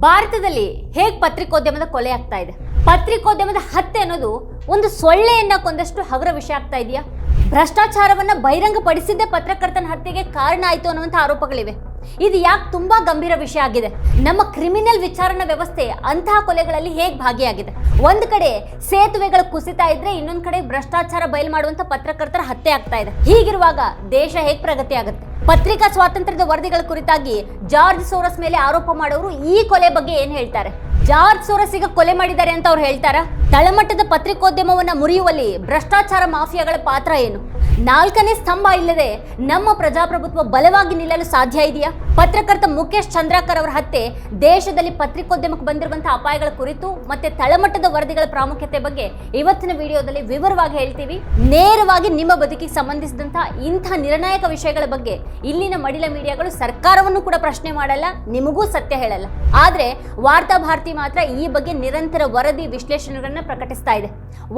ಭಾರತದಲ್ಲಿ ಹೇಗೆ ಪತ್ರಿಕೋದ್ಯಮದ ಕೊಲೆ ಆಗ್ತಾ ಇದೆ? ಪತ್ರಿಕೋದ್ಯಮದ ಹತ್ಯೆ ಅನ್ನೋದು ಒಂದು ಸೊಳ್ಳೆಯನ್ನ ಕೊಂದಷ್ಟು ಹಗುರ ವಿಷಯ ಆಗ್ತಾ ಇದೆಯಾ? ಭ್ರಷ್ಟಾಚಾರವನ್ನ ಬಹಿರಂಗಪಡಿಸಿದ್ದೇ ಪತ್ರಕರ್ತನ ಹತ್ಯೆಗೆ ಕಾರಣ ಆಯಿತು ಅನ್ನುವಂಥ ಆರೋಪಗಳಿವೆ. ಇದು ಯಾಕೆ ತುಂಬಾ ಗಂಭೀರ ವಿಷಯ ಆಗಿದೆ? ನಮ್ಮ ಕ್ರಿಮಿನಲ್ ವಿಚಾರಣಾ ವ್ಯವಸ್ಥೆ ಅಂತಹ ಕೊಲೆಗಳಲ್ಲಿ ಹೇಗೆ ಭಾಗಿಯಾಗಿದೆ? ಒಂದ್ ಕಡೆ ಸೇತುವೆಗಳು ಕುಸಿತಾ ಇದ್ರೆ ಇನ್ನೊಂದ್ ಕಡೆ ಭ್ರಷ್ಟಾಚಾರ ಬಯಲು ಮಾಡುವಂತ ಪತ್ರಕರ್ತರ ಹತ್ಯೆ ಆಗ್ತಾ ಇದೆ. ಹೀಗಿರುವಾಗ ದೇಶ ಹೇಗೆ ಪ್ರಗತಿ ಆಗುತ್ತೆ? ಪತ್ರಿಕಾ ಸ್ವಾತಂತ್ರ್ಯದ ವರದಿಗಳ ಕುರಿತಾಗಿ ಜಾರ್ಜ್ ಸೋರಸ್ ಮೇಲೆ ಆರೋಪ ಮಾಡೋರು ಈ ಕೊಲೆ ಬಗ್ಗೆ ಏನ್ ಹೇಳ್ತಾರೆ? ಜಾರ್ಜ್ ಸೋರಸ್ ಈಗ ಕೊಲೆ ಮಾಡಿದ್ದಾರೆ ಅಂತ ಅವ್ರು ಹೇಳ್ತಾರಾ? ತಳಮಟ್ಟದ ಪತ್ರಿಕೋದ್ಯಮವನ್ನ ಮುರಿಯುವಲ್ಲಿ ಭ್ರಷ್ಟಾಚಾರ ಮಾಫಿಯಾಗಳ ಪಾತ್ರ ಏನು? ನಾಲ್ಕನೇ ಸ್ತಂಭ ಇಲ್ಲದೆ ನಮ್ಮ ಪ್ರಜಾಪ್ರಭುತ್ವ ಬಲವಾಗಿ ನಿಲ್ಲಲು ಸಾಧ್ಯ ಇದೆಯಾ? ಪತ್ರಕರ್ತ ಮುಖೇಶ್ ಚಂದ್ರಾಕರ್ ಅವರ ಹತ್ಯೆ ದೇಶದಲ್ಲಿ ಪತ್ರಿಕೋದ್ಯಮಕ್ಕೆ ಬಂದಿರುವಂತಹ ಅಪಾಯಗಳ ಕುರಿತು ಮತ್ತೆ ತಳಮಟ್ಟದ ವರದಿಗಳ ಪ್ರಾಮುಖ್ಯತೆ ಬಗ್ಗೆ ಇವತ್ತಿನ ವಿಡಿಯೋದಲ್ಲಿ ವಿವರವಾಗಿ ಹೇಳ್ತೀವಿ. ನೇರವಾಗಿ ನಿಮ್ಮ ಬದುಕಿಗೆ ಸಂಬಂಧಿಸಿದಂತಹ ಇಂಥ ನಿರ್ಣಾಯಕ ವಿಷಯಗಳ ಬಗ್ಗೆ ಇಲ್ಲಿನ ಮಡಿಲ ಮೀಡಿಯಾಗಳು ಸರ್ಕಾರವನ್ನು ಕೂಡ ಪ್ರಶ್ನೆ ಮಾಡಲ್ಲ, ನಿಮಗೂ ಸತ್ಯ ಹೇಳಲ್ಲ. ಆದ್ರೆ ವಾರ್ತಾ ಭಾರತಿ ಮಾತ್ರ ಈ ಬಗ್ಗೆ ನಿರಂತರ ವರದಿ ವಿಶ್ಲೇಷಣೆಗಳನ್ನ ಪ್ರಕಟಿಸ್ತಾ ಇದೆ,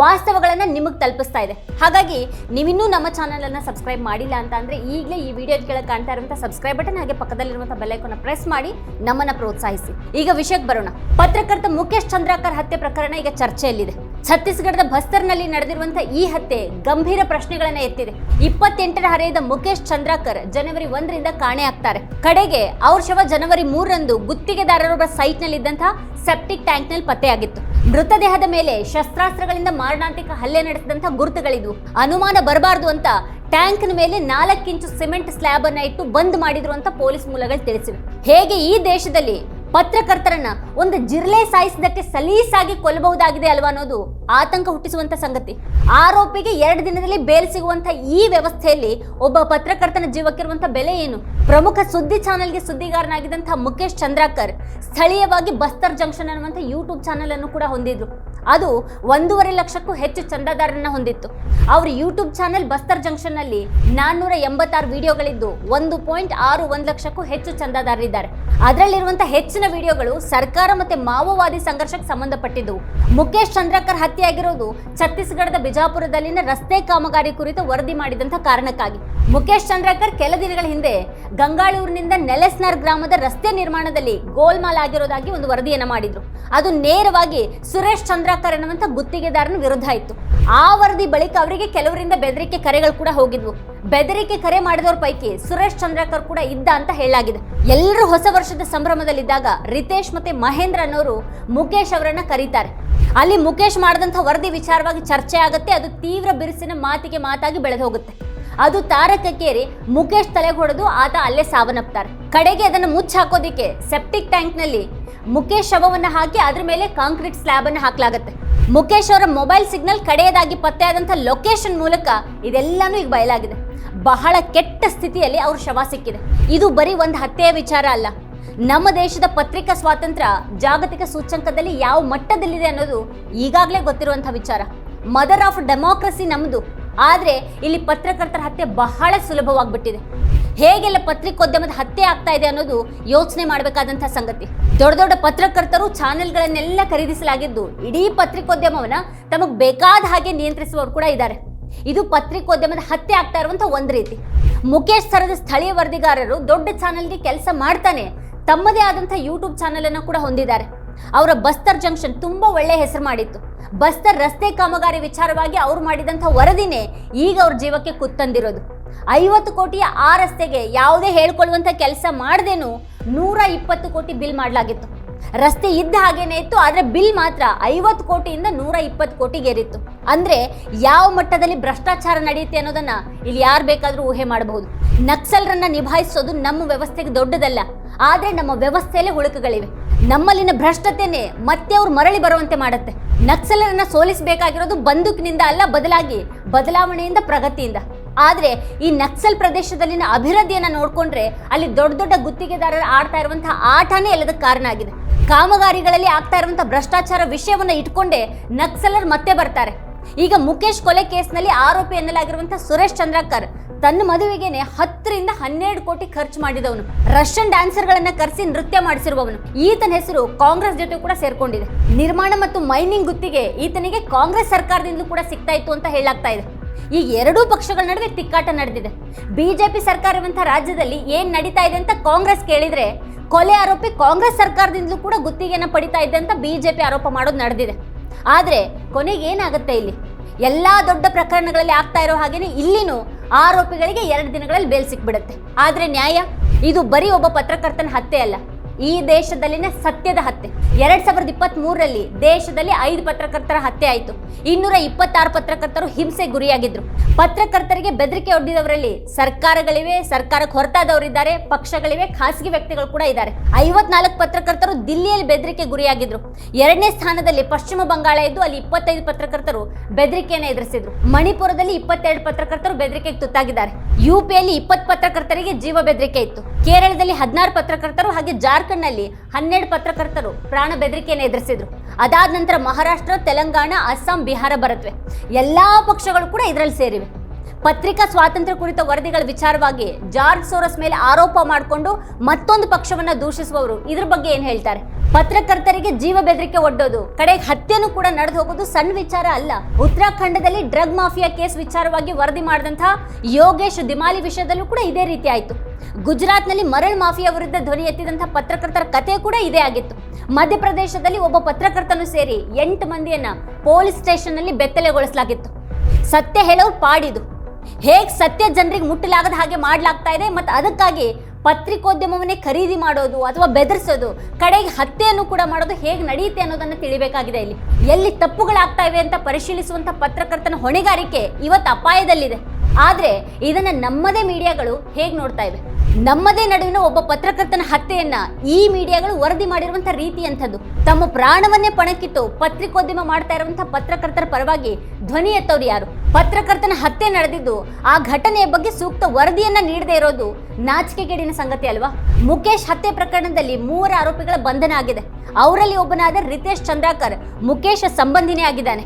ವಾಸ್ತವಗಳನ್ನ ನಿಮಗೆ ತಲುಪಿಸ್ತಾ ಇದೆ. ಹಾಗಾಗಿ ನೀವಿನ್ನೂ ನಮ್ಮ ಚಾನೆಲ್ ಅನ್ನ ಸಬ್ಸ್ಕ್ರೈಬ್ ಮಾಡಿಲ್ಲ ಅಂತ ಅಂದ್ರೆ ಈಗಲೇ ಈ ವಿಡಿಯೋ ಕೆಳಗೆ ಕಾಣ್ತಾ ಇರುವಂತಹ ಸಬ್ಸ್ಕ್ರೈಬ್ ಬಟನ್ ಹಾಗೆ ಪಕ್ಕದಲ್ಲಿರುವಂತಹ ಬೆಲ್ ಐಕಾನ್ ಪ್ರೆಸ್ ಮಾಡಿ ನಮ್ಮನ್ನ ಪ್ರೋತ್ಸಾಹಿಸಿ. ಈಗ ವಿಷಯಕ್ಕೆ ಬರೋಣ. ಪತ್ರಕರ್ತ ಮುಖೇಶ್ ಚಂದ್ರಾಕರ್ ಹತ್ಯೆ ಪ್ರಕರಣ ಈಗ ಚರ್ಚೆಯಲ್ಲಿದೆ. ಛತ್ತೀಸ್ಗಢದ ಬಸ್ತರ್ನಲ್ಲಿ ನಡೆದಿರುವಂತಹ ಈ ಹತ್ಯೆ ಗಂಭೀರ ಪ್ರಶ್ನೆಗಳನ್ನ ಎತ್ತಿದೆ. 28ರ ಹರೆಯದ ಮುಖೇಶ್ ಚಂದ್ರಾಕರ್ ಜನವರಿ 1ರಿಂದ ಕಾಣೆ ಆಗ್ತಾರೆ. ಕಡೆಗೆ ಅವ್ರ ಶವ ಜನವರಿ 3ರಂದು ಗುತ್ತಿಗೆದಾರರೊಬ್ಬರ ಸೈಟ್ ನಲ್ಲಿ ಇದ್ದಂತಹ ಸೆಪ್ಟಿಕ್ ಟ್ಯಾಂಕ್ ನಲ್ಲಿ ಪತ್ತೆಯಾಗಿತ್ತು. ಮೃತದೇಹದ ಮೇಲೆ ಶಸ್ತ್ರಾಸ್ತ್ರಗಳಿಂದ ಮಾರಣಾಂತಿಕ ಹಲ್ಲೆ ನಡೆಸಿದಂತಹ ಗುರುತುಗಳಿದ್ವು. ಅನುಮಾನ ಬರಬಾರದು ಅಂತ ಟ್ಯಾಂಕ್ ಮೇಲೆ 4 ಇಂಚು ಸಿಮೆಂಟ್ ಸ್ಲ್ಯಾಬ್ ಅನ್ನ ಇಟ್ಟು ಬಂದ್ ಮಾಡಿದ್ರು ಅಂತ ಪೊಲೀಸ್ ಮೂಲಗಳು ತಿಳಿಸಿವೆ. ಹೇಗೆ ಈ ದೇಶದಲ್ಲಿ ಪತ್ರಕರ್ತರನ್ನ ಒಂದು ಜಿರ್ಲೆ ಸಾಯಿಸಿದಕ್ಕೆ ಸಲೀಸಾಗಿ ಕೊಲ್ಲಬಹುದಾಗಿದೆ ಅಲ್ವಾ ಅನ್ನೋದು ಆತಂಕ ಹುಟ್ಟಿಸುವಂತ ಸಂಗತಿ. ಆರೋಪಿಗೆ 2 ದಿನದಲ್ಲಿ ಬೇಲ್ ಸಿಗುವಂತ ಈ ವ್ಯವಸ್ಥೆಯಲ್ಲಿ ಒಬ್ಬ ಪತ್ರಕರ್ತನ ಜೀವಕ್ಕಿರುವಂತ ಬೆಲೆ ಏನು? ಪ್ರಮುಖ ಸುದ್ದಿ ಚಾನೆಲ್ಗೆ ಸುದ್ದಿಗಾರನಾಗಿದ್ದಂತಹ ಮುಖೇಶ್ ಚಂದ್ರಾಕರ್ ಸ್ಥಳೀಯವಾಗಿ ಬಸ್ತರ್ ಜಂಕ್ಷನ್ ಅನ್ನುವಂಥ ಯೂಟ್ಯೂಬ್ ಚಾನೆಲ್ ಅನ್ನು ಕೂಡ ಹೊಂದಿದ್ರು. ಅದು 1.5 ಲಕ್ಷಕ್ಕೂ ಹೆಚ್ಚು ಚಂದಾದಾರರನ್ನ ಹೊಂದಿತ್ತು. ಅವ್ರ ಯೂಟ್ಯೂಬ್ ಚಾನೆಲ್ ಬಸ್ತರ್ ಜಂಕ್ಷನ್ ನಲ್ಲಿ 486 ವಿಡಿಯೋಗಳಿದ್ದು 1.61 ಲಕ್ಷಕ್ಕೂ ಹೆಚ್ಚು ಚಂದಾದಾರರಿದ್ದಾರೆ. ಅದರಲ್ಲಿರುವಂತಹ ಹೆಚ್ಚಿನ ವಿಡಿಯೋಗಳು ಸರ್ಕಾರ ಮತ್ತೆ ಮಾವೋವಾದಿ ಸಂಘರ್ಷಕ್ಕೆ ಸಂಬಂಧಪಟ್ಟಿದ್ದವು. ಮುಖೇಶ್ ಚಂದ್ರಾಕರ್ ಹತ್ಯೆಯಾಗಿರೋದು ಛತ್ತೀಸ್ಗಢದ ಬಿಜಾಪುರದಲ್ಲಿನ ರಸ್ತೆ ಕಾಮಗಾರಿ ಕುರಿತು ವರದಿ ಮಾಡಿದಂತ ಕಾರಣಕ್ಕಾಗಿ. ಮುಖೇಶ್ ಚಂದ್ರಾಕರ್ ಕೆಲ ದಿನಗಳ ಹಿಂದೆ ಗಂಗಾಳೂರಿನಿಂದ ನೆಲೆಸ್ನರ್ ಗ್ರಾಮದ ರಸ್ತೆ ನಿರ್ಮಾಣದಲ್ಲಿ ಗೋಲ್ಮಾಲ್ ಆಗಿರೋದಾಗಿ ಒಂದು ವರದಿಯನ್ನ ಮಾಡಿದ್ರು. ಅದು ನೇರವಾಗಿ ಸುರೇಶ್ ಚಂದ್ರಾಕರ್ ಅನ್ನುವಂಥ ಗುತ್ತಿಗೆದಾರನ ವಿರುದ್ಧ ಇತ್ತು. ಆ ವರದಿ ಬಳಿಕ ಅವರಿಗೆ ಕೆಲವರಿಂದ ಬೆದರಿಕೆ ಕರೆಗಳು ಕೂಡ ಹೋಗಿದ್ವು. ಬೆದರಿಕೆ ಕರೆ ಮಾಡಿದವ್ರ ಪೈಕಿ ಸುರೇಶ್ ಚಂದ್ರಾಕರ್ ಕೂಡ ಇದ್ದ ಅಂತ ಹೇಳಲಾಗಿದೆ. ಎಲ್ಲರೂ ಹೊಸ ವರ್ಷದ ಸಂಭ್ರಮದಲ್ಲಿದ್ದಾಗ ರಿತೇಶ್ ಮತ್ತೆ ಮಹೇಂದ್ರ ಅನ್ನೋರು ಮುಖೇಶ್ ಅವರನ್ನ ಕರೀತಾರೆ. ಅಲ್ಲಿ ಮುಖೇಶ್ ಮಾಡಿದಂಥ ವರದಿ ವಿಚಾರವಾಗಿ ಚರ್ಚೆ ಆಗುತ್ತೆ. ಅದು ತೀವ್ರ ಬಿರುಸಿನ ಮಾತಿಗೆ ಮಾತಾಗಿ ಬೆಳೆದು ಹೋಗುತ್ತೆ. ಅದು ತಾರಕಕ್ಕೇರಿ ಮುಖೇಶ್ ತಲೆಗೆ ಹೊಡೆದು ಆತ ಅಲ್ಲೇ ಸಾವನ್ನಪ್ತಾರೆ. ಕಡೆಗೆ ಅದನ್ನು ಮುಚ್ಚಾಕೋದಿಕ್ಕೆ ಸೆಪ್ಟಿಕ್ ಟ್ಯಾಂಕ್ ನಲ್ಲಿ ಮುಖೇಶ್ ಶವವನ್ನ ಹಾಕಿ ಅದ್ರ ಮೇಲೆ ಕಾಂಕ್ರೀಟ್ ಸ್ಲ್ಯಾಬ್ ಅನ್ನು ಹಾಕಲಾಗುತ್ತೆ. ಮುಖೇಶ್ ಅವರ ಮೊಬೈಲ್ ಸಿಗ್ನಲ್ ಕಡೆಯದಾಗಿ ಪತ್ತೆಯಾದಂಥ ಲೊಕೇಶನ್ ಮೂಲಕ ಇದೆಲ್ಲಾನು ಈಗ ಬಯಲಾಗಿದೆ. ಬಹಳ ಕೆಟ್ಟ ಸ್ಥಿತಿಯಲ್ಲಿ ಅವ್ರ ಶವ ಸಿಕ್ಕಿದೆ. ಇದು ಬರೀ ಒಂದು ಹತ್ಯೆಯ ವಿಚಾರ ಅಲ್ಲ. ನಮ್ಮ ದೇಶದ ಪತ್ರಿಕಾ ಸ್ವಾತಂತ್ರ್ಯ ಜಾಗತಿಕ ಸೂಚ್ಯಂಕದಲ್ಲಿ ಯಾವ ಮಟ್ಟದಲ್ಲಿದೆ ಅನ್ನೋದು ಈಗಾಗಲೇ ಗೊತ್ತಿರುವಂತಹ ವಿಚಾರ. ಮದರ್ ಆಫ್ ಡೆಮೋಕ್ರಸಿ ನಮ್ಮದು. ಆದ್ರೆ ಇಲ್ಲಿ ಪತ್ರಕರ್ತರ ಹತ್ಯೆ ಬಹಳ ಸುಲಭವಾಗ್ಬಿಟ್ಟಿದೆ. ಹೇಗೆಲ್ಲ ಪತ್ರಿಕೋದ್ಯಮದ ಹತ್ಯೆ ಆಗ್ತಾ ಇದೆ ಅನ್ನೋದು ಯೋಚನೆ ಮಾಡಬೇಕಾದಂತಹ ಸಂಗತಿ. ದೊಡ್ಡ ದೊಡ್ಡ ಪತ್ರಕರ್ತರು ಚಾನೆಲ್ಗಳನ್ನೆಲ್ಲ ಖರೀದಿಸಲಾಗಿದ್ದು ಇಡೀ ಪತ್ರಿಕೋದ್ಯಮವನ್ನ ತಮಗ್ ಬೇಕಾದ ಹಾಗೆ ನಿಯಂತ್ರಿಸುವವರು ಕೂಡ ಇದ್ದಾರೆ. ಇದು ಪತ್ರಿಕೋದ್ಯಮದ ಹತ್ಯೆ ಆಗ್ತಾ ಇರುವಂತ ಒಂದ್ ರೀತಿ. ಮುಖೇಶ್ ತರದ ಸ್ಥಳೀಯ ವರದಿಗಾರರು ದೊಡ್ಡ ಚಾನೆಲ್ಗೆ ಕೆಲಸ ಮಾಡ್ತಾನೆ ತಮ್ಮದೇ ಆದಂತಹ ಯೂಟ್ಯೂಬ್ ಚಾನೆಲ್ ಅನ್ನು ಕೂಡ ಹೊಂದಿದ್ದಾರೆ. ಅವರ ಬಸ್ತರ್ ಜಂಕ್ಷನ್ ತುಂಬಾ ಒಳ್ಳೆ ಹೆಸರು ಮಾಡಿತ್ತು. ಬಸ್ತರ್ ರಸ್ತೆ ಕಾಮಗಾರಿ ವಿಚಾರವಾಗಿ ಅವ್ರು ಮಾಡಿದಂಥ ವರದಿನೇ ಈಗ ಅವ್ರ ಜೀವಕ್ಕೆ ಕುತ್ತಂದಿರೋದು. 50 ಕೋಟಿಯ ಆ ರಸ್ತೆಗೆ ಯಾವುದೇ ಹೇಳ್ಕೊಳ್ಳುವಂಥ ಕೆಲಸ ಮಾಡದೇನು 120 ಕೋಟಿ ಬಿಲ್ ಮಾಡಲಾಗಿತ್ತು. ರಸ್ತೆ ಇದ್ದ ಹಾಗೇನೆ ಇತ್ತು, ಆದ್ರೆ ಬಿಲ್ ಮಾತ್ರ 50 ಕೋಟಿಯಿಂದ 120 ಕೋಟಿಗೇರಿತ್ತು. ಅಂದ್ರೆ ಯಾವ ಮಟ್ಟದಲ್ಲಿ ಭ್ರಷ್ಟಾಚಾರ ನಡೆಯುತ್ತೆ ಅನ್ನೋದನ್ನ ಇಲ್ಲಿ ಯಾರು ಬೇಕಾದ್ರೂ ಊಹೆ ಮಾಡಬಹುದು. ನಕ್ಸಲರನ್ನ ನಿಭಾಯಿಸೋದು ನಮ್ಮ ವ್ಯವಸ್ಥೆಗೆ ದೊಡ್ಡದಲ್ಲ, ಆದ್ರೆ ನಮ್ಮ ವ್ಯವಸ್ಥೆಯಲ್ಲೇ ಹುಳುಕುಗಳಿವೆ. ನಮ್ಮಲ್ಲಿನ ಭ್ರಷ್ಟತೆನೇ ಮತ್ತೆ ಅವ್ರು ಮರಳಿ ಬರುವಂತೆ ಮಾಡುತ್ತೆ. ನಕ್ಸಲರನ್ನ ಸೋಲಿಸಬೇಕಾಗಿರೋದು ಬಂದೂಕಿನಿಂದ ಅಲ್ಲ, ಬದಲಾಗಿ ಬದಲಾವಣೆಯಿಂದ, ಪ್ರಗತಿಯಿಂದ. ಆದ್ರೆ ಈ ನಕ್ಸಲ್ ಪ್ರದೇಶದಲ್ಲಿನ ಅಭಿವೃದ್ಧಿಯನ್ನ ನೋಡ್ಕೊಂಡ್ರೆ ಅಲ್ಲಿ ದೊಡ್ಡ ದೊಡ್ಡ ಗುತ್ತಿಗೆದಾರರು ಆಡ್ತಾ ಇರುವಂತಹ ಆಟನೇ ಎಲ್ಲದಕ್ಕೆ ಕಾರಣ ಆಗಿದೆ. ಕಾಮಗಾರಿಗಳಲ್ಲಿ ಆಗ್ತಾ ಇರುವಂತಹ ಭ್ರಷ್ಟಾಚಾರ ವಿಷಯವನ್ನ ಇಟ್ಕೊಂಡೇ ನಕ್ಸಲರ್ ಮತ್ತೆ ಬರ್ತಾರೆ. ಈಗ ಮುಖೇಶ್ ಕೊಲೆ ಕೇಸ್ನಲ್ಲಿ ಆರೋಪಿ ಎನ್ನಲಾಗಿರುವಂತಹ ಸುರೇಶ್ ಚಂದ್ರಾಕರ್ ತನ್ನ ಮದುವೆಗೆನೆ 10 ರಿಂದ 12 ಕೋಟಿ ಖರ್ಚು ಮಾಡಿದವನು. ರಷ್ಯನ್ ಡ್ಯಾನ್ಸರ್ಗಳನ್ನ ಕರೆಸಿ ನೃತ್ಯ ಮಾಡಿಸಿರುವವನು. ಈತನ ಹೆಸರು ಕಾಂಗ್ರೆಸ್ ಜೊತೆ ಕೂಡ ಸೇರ್ಕೊಂಡಿದೆ. ನಿರ್ಮಾಣ ಮತ್ತು ಮೈನಿಂಗ್ ಗುತ್ತಿಗೆ ಈತನಿಗೆ ಕಾಂಗ್ರೆಸ್ ಸರ್ಕಾರದಿಂದಲೂ ಕೂಡ ಸಿಗ್ತಾ ಇತ್ತು ಅಂತ ಹೇಳಲಾಗ್ತಾ ಇದೆ. ಈ ಎರಡೂ ಪಕ್ಷಗಳ ನಡುವೆ ತಿಕ್ಕಾಟ ನಡೆದಿದೆ. ಬಿಜೆಪಿ ಸರ್ಕಾರವಂತ ರಾಜ್ಯದಲ್ಲಿ ಏನ್ ನಡೀತಾ ಇದೆ ಅಂತ ಕಾಂಗ್ರೆಸ್ ಕೇಳಿದ್ರೆ, ಕೊಲೆ ಆರೋಪಿ ಕಾಂಗ್ರೆಸ್ ಸರ್ಕಾರದಿಂದಲೂ ಕೂಡ ಗುತ್ತಿಗೆಯನ್ನ ಪಡಿತಾ ಇದೆ ಅಂತ ಬಿಜೆಪಿ ಆರೋಪ ಮಾಡೋದು ನಡೆದಿದೆ. ಆದ್ರೆ ಕೊನೆಗೆ ಏನಾಗುತ್ತೆ ಇಲ್ಲಿ? ಎಲ್ಲಾ ದೊಡ್ಡ ಪ್ರಕರಣಗಳಲ್ಲಿ ಆಗ್ತಾ ಇರೋ ಹಾಗೇನೆ ಇಲ್ಲಿನೂ ಆರೋಪಿಗಳಿಗೆ 2 ದಿನಗಳಲ್ಲಿ ಬೇಲ್ ಸಿಕ್ಬಿಡುತ್ತೆ. ಆದ್ರೆ ನ್ಯಾಯ? ಇದು ಬರೀ ಒಬ್ಬ ಪತ್ರಕರ್ತನ ಹತ್ಯೆ ಅಲ್ಲ, ಈ ದೇಶದಲ್ಲಿನ ಸತ್ಯದ ಹತ್ಯೆ. 2023ರಲ್ಲಿ ದೇಶದಲ್ಲಿ 5 ಪತ್ರಕರ್ತರ ಹತ್ಯೆ ಆಯಿತು. 226 ಪತ್ರಕರ್ತರು ಹಿಂಸೆ ಗುರಿಯಾಗಿದ್ರು. ಪತ್ರಕರ್ತರಿಗೆ ಬೆದರಿಕೆ ಒಡ್ಡಿದವರಲ್ಲಿ ಸರ್ಕಾರಗಳಿವೆ, ಸರ್ಕಾರಕ್ಕೆ ಹೊರತಾದವರಿದ್ದಾರೆ, ಪಕ್ಷಗಳಿವೆ, ಖಾಸಗಿ ವ್ಯಕ್ತಿಗಳು ಕೂಡ ಇದ್ದಾರೆ. 54 ಪತ್ರಕರ್ತರು ದಿಲ್ಲಿಯಲ್ಲಿ ಬೆದರಿಕೆ ಗುರಿಯಾಗಿದ್ರು. 2ನೇ ಸ್ಥಾನದಲ್ಲಿ ಪಶ್ಚಿಮ ಬಂಗಾಳ ಇದ್ದು, ಅಲ್ಲಿ 25 ಪತ್ರಕರ್ತರು ಬೆದರಿಕೆಯನ್ನು ಎದುರಿಸಿದ್ರು. ಮಣಿಪುರದಲ್ಲಿ 22 ಪತ್ರಕರ್ತರು ಬೆದರಿಕೆಗೆ ತುತ್ತಾಗಿದ್ದಾರೆ. ಯುಪಿಯಲ್ಲಿ 20 ಪತ್ರಕರ್ತರಿಗೆ ಜೀವ ಬೆದರಿಕೆ ಇತ್ತು. ಕೇರಳದಲ್ಲಿ 16 ಪತ್ರಕರ್ತರು ಹಾಗೆ ಜಾರ್ಖಂಡ್ನಲ್ಲಿ 12 ಪತ್ರಕರ್ತರು ಪ್ರಾಣ ಬೆದರಿಕೆಯನ್ನು ಎದುರಿಸಿದ್ರು. ಅದಾದ ನಂತರ ಮಹಾರಾಷ್ಟ್ರ, ತೆಲಂಗಾಣ, ಅಸ್ಸಾಂ, ಬಿಹಾರ ಬರುತ್ತವೆ. ಎಲ್ಲಾ ಪಕ್ಷಗಳು ಕೂಡ ಇದರಲ್ಲಿ ಸೇರಿವೆ. ಪತ್ರಿಕಾ ಸ್ವಾತಂತ್ರ್ಯ ಕುರಿತ ವರದಿಗಳ ವಿಚಾರವಾಗಿ ಜಾರ್ಜ್ ಸೋರಸ್ ಮೇಲೆ ಆರೋಪ ಮಾಡಿಕೊಂಡು ಮತ್ತೊಂದು ಪಕ್ಷವನ್ನ ದೂಷಿಸುವವರು ಇದ್ರ ಬಗ್ಗೆ ಏನ್ ಹೇಳ್ತಾರೆ? ಪತ್ರಕರ್ತರಿಗೆ ಜೀವ ಬೆದರಿಕೆ ಒಡ್ಡೋದು, ಕಡೆಗೆ ಹತ್ಯೆನೂ ಕೂಡ ನಡೆದು ಹೋಗೋದು ಸಣ್ಣ ವಿಚಾರ ಅಲ್ಲ. ಉತ್ತರಾಖಂಡದಲ್ಲಿ ಡ್ರಗ್ ಮಾಫಿಯಾ ಕೇಸ್ ವಿಚಾರವಾಗಿ ವರದಿ ಮಾಡಿದಂತಹ ಯೋಗೇಶ್ ದಿಮಾಲಿ ವಿಷಯದಲ್ಲೂ ಕೂಡ ಇದೇ ರೀತಿ ಆಯಿತು. ಗುಜರಾತ್ನಲ್ಲಿ ಮರಳು ಮಾಫಿಯಾ ವಿರುದ್ಧ ಧ್ವನಿ ಎತ್ತಿದಂತಹ ಪತ್ರಕರ್ತರ ಕಥೆ ಕೂಡ ಇದೇ ಆಗಿತ್ತು. ಮಧ್ಯಪ್ರದೇಶದಲ್ಲಿ ಒಬ್ಬ ಪತ್ರಕರ್ತನು ಸೇರಿ 8 ಮಂದಿಯನ್ನ ಪೊಲೀಸ್ ಸ್ಟೇಷನ್ನಲ್ಲಿ ಬೆತ್ತಲೆಗೊಳಿಸಲಾಗಿತ್ತು. ಸತ್ಯ ಹೇಳೋರು ಪಾಡಿದು. ಹೇಗೆ ಸತ್ಯ ಜನರಿಗೆ ಮುಟ್ಟಲಾಗದ ಹಾಗೆ ಮಾಡಲಾಗ್ತಾ ಇದೆ, ಮತ್ತು ಅದಕ್ಕಾಗಿ ಪತ್ರಿಕೋದ್ಯಮವನ್ನೇ ಖರೀದಿ ಮಾಡೋದು ಅಥವಾ ಬೆದರಿಸೋದು, ಕಡೆಗೆ ಹತ್ಯೆಯನ್ನು ಕೂಡ ಮಾಡೋದು ಹೇಗೆ ನಡೆಯುತ್ತೆ ಅನ್ನೋದನ್ನು ತಿಳಿಬೇಕಾಗಿದೆ. ಇಲ್ಲಿ ಎಲ್ಲಿ ತಪ್ಪುಗಳಾಗ್ತಾ ಇವೆ ಅಂತ ಪರಿಶೀಲಿಸುವಂಥ ಪತ್ರಕರ್ತನ ಹೊಣೆಗಾರಿಕೆ ಇವತ್ತು ಅಪಾಯದಲ್ಲಿದೆ. ಆದರೆ ಇದನ್ನು ನಮ್ಮದೇ ಮೀಡಿಯಾಗಳು ಹೇಗೆ ನೋಡ್ತಾ ಇವೆ? ನಮ್ಮದೇ ನಡುವಿನ ಒಬ್ಬ ಪತ್ರಕರ್ತನ ಹತ್ಯೆಯನ್ನ ಈ ಮೀಡಿಯಾಗಳು ವರದಿ ಮಾಡಿರುವಂಥ ರೀತಿ ಅಂಥದ್ದು. ತಮ್ಮ ಪ್ರಾಣವನ್ನೇ ಪಣಕ್ಕಿಟ್ಟು ಪತ್ರಿಕೋದ್ಯಮ ಮಾಡ್ತಾ ಇರುವಂಥ ಪತ್ರಕರ್ತರ ಪರವಾಗಿ ಧ್ವನಿ ಎತ್ತೋರು ಯಾರು? ಪತ್ರಕರ್ತನ ಹತ್ಯೆ ನಡೆದಿದ್ದು, ಆ ಘಟನೆಯ ಬಗ್ಗೆ ಸೂಕ್ತ ವರದಿಯನ್ನ ನೀಡದೇ ಇರೋದು ನಾಚಿಕೆಗೇಡಿನ ಸಂಗತಿ ಅಲ್ವಾ? ಮುಖೇಶ್ ಹತ್ಯೆ ಪ್ರಕರಣದಲ್ಲಿ 3 ಆರೋಪಿಗಳ ಬಂಧನ ಆಗಿದೆ. ಅವರಲ್ಲಿ ಒಬ್ಬನಾದ ರಿತೇಶ್ ಚಂದ್ರಾಕರ್ ಮುಖೇಶ್ ಸಂಬಂಧಿನೇ ಆಗಿದ್ದಾನೆ.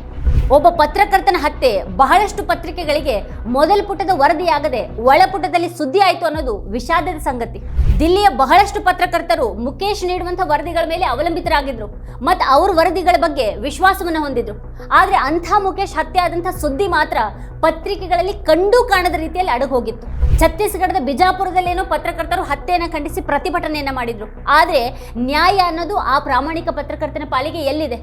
ಒಬ್ಬ ಪತ್ರಕರ್ತನ ಹತ್ಯೆ ಬಹಳಷ್ಟು ಪತ್ರಿಕೆಗಳಿಗೆ ಮೊದಲ ಪುಟದ ವರದಿಯಾಗದೆ ಒಳಪುಟದಲ್ಲಿ ಸುದ್ದಿ ಆಯಿತು ಅನ್ನೋದು ವಿಷಾದದ ಸಂಗತಿ. ದಿಲ್ಲಿಯ ಬಹಳಷ್ಟು ಪತ್ರಕರ್ತರು ಮುಖೇಶ್ ನೀಡುವಂಥ ವರದಿಗಳ ಮೇಲೆ ಅವಲಂಬಿತರಾಗಿದ್ರು ಮತ್ತು ಅವ್ರ ವರದಿಗಳ ಬಗ್ಗೆ ವಿಶ್ವಾಸವನ್ನು ಹೊಂದಿದ್ರು. ಆದರೆ ಅಂಥ ಮುಖೇಶ್ ಹತ್ಯೆ ಆದಂಥ ಸುದ್ದಿ ಮಾತ್ರ ಪತ್ರಿಕೆಗಳಲ್ಲಿ ಕಂಡು ಕಾಣದ ರೀತಿಯಲ್ಲಿ ಅಡಗಿ ಹೋಗಿತ್ತು. ಛತ್ತೀಸ್ಗಢದ ಬಿಜಾಪುರದಲ್ಲೇನೋ ಪತ್ರಕರ್ತರು ಹತ್ಯೆಯನ್ನು ಖಂಡಿಸಿ ಪ್ರತಿಭಟನೆಯನ್ನು ಮಾಡಿದ್ರು. ಆದರೆ ನ್ಯಾಯ ಅನ್ನೋದು ಆ ಪ್ರಾಮಾಣಿಕ ಪತ್ರಕರ್ತನ ಪಾಲಿಗೆ ಎಲ್ಲಿದೆ?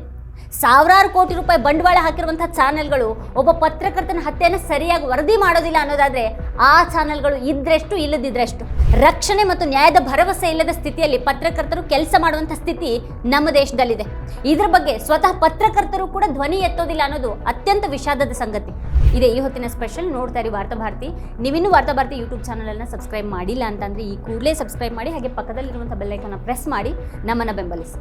ಸಾವಿರಾರು ಕೋಟಿ ರೂಪಾಯಿ ಬಂಡವಾಳ ಹಾಕಿರುವಂತಹ ಚಾನೆಲ್ಗಳು ಒಬ್ಬ ಪತ್ರಕರ್ತನ ಹತ್ಯೆಯನ್ನು ಸರಿಯಾಗಿ ವರದಿ ಮಾಡೋದಿಲ್ಲ ಅನ್ನೋದಾದ್ರೆ ಆ ಚಾನೆಲ್ಗಳು ಇದ್ರೆಷ್ಟು ಇಲ್ಲದಿದ್ರೆಷ್ಟು. ರಕ್ಷಣೆ ಮತ್ತು ನ್ಯಾಯದ ಭರವಸೆ ಇಲ್ಲದ ಸ್ಥಿತಿಯಲ್ಲಿ ಪತ್ರಕರ್ತರು ಕೆಲಸ ಮಾಡುವಂಥ ಸ್ಥಿತಿ ನಮ್ಮ ದೇಶದಲ್ಲಿದೆ. ಇದ್ರ ಬಗ್ಗೆ ಸ್ವತಃ ಪತ್ರಕರ್ತರು ಕೂಡ ಧ್ವನಿ ಎತ್ತೋದಿಲ್ಲ ಅನ್ನೋದು ಅತ್ಯಂತ ವಿಷಾದದ ಸಂಗತಿ. ಇದೇ ಈ ಹೊತ್ತಿನ ಸ್ಪೆಷಲ್. ನೋಡ್ತಾ ಇರಿ ವಾರ್ತಾಭಾರತಿ. ನೀವಿನ್ನೂ ವಾರ್ತಾಭಾರತಿ ಯೂಟ್ಯೂಬ್ ಚಾನಲನ್ನು ಸಬ್ಸ್ಕ್ರೈಬ್ ಮಾಡಿಲ್ಲ ಅಂತಂದರೆ ಈ ಕೂಡಲೇ ಸಬ್ಸ್ಕ್ರೈಬ್ ಮಾಡಿ, ಹಾಗೆ ಪಕ್ಕದಲ್ಲಿರುವಂಥ ಬೆಲ್ ಐಕಾನ್ನ ಪ್ರೆಸ್ ಮಾಡಿ ನಮ್ಮನ್ನು ಬೆಂಬಲಿಸಿ.